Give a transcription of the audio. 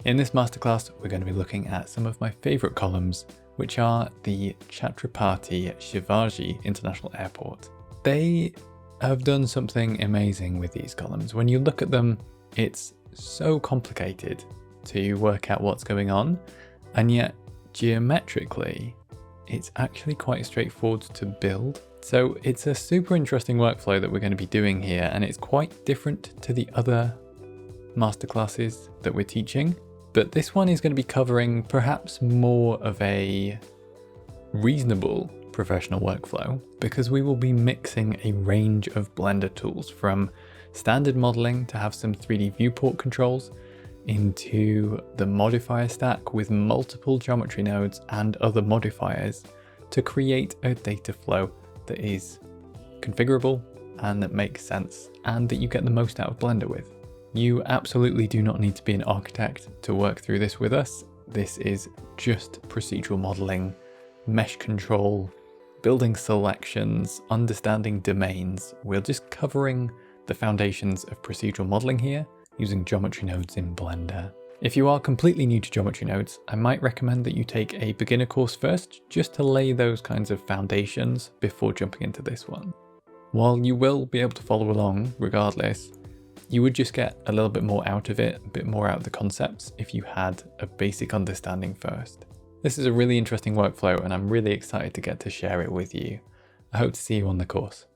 In this masterclass, we're going to be looking at some of my favorite columns, which are the Chhatrapati Shivaji International Airport. They have done something amazing with these columns. When you look at them, it's so complicated to work out what's going on, and yet geometrically, it's actually quite straightforward to build. So it's a super interesting workflow that we're going to be doing here, and it's quite different to the other masterclasses that we're teaching. But this one is going to be covering perhaps more of a reasonable professional workflow, because we will be mixing a range of Blender tools, from standard modeling to have some 3D viewport controls, into the modifier stack with multiple geometry nodes and other modifiers to create a data flow that is configurable and that makes sense and that you get the most out of Blender with. You absolutely do not need to be an architect to work through this with us. This is just procedural modeling, mesh control, building selections, understanding domains. We're just covering the foundations of procedural modeling here using geometry nodes in Blender. If you are completely new to geometry nodes, I might recommend that you take a beginner course first, just to lay those kinds of foundations before jumping into this one. While you will be able to follow along regardless, you would just get a little bit more out of it, a bit more out of the concepts if you had a basic understanding first. This is a really interesting workflow and I'm really excited to get to share it with you. I hope to see you on the course.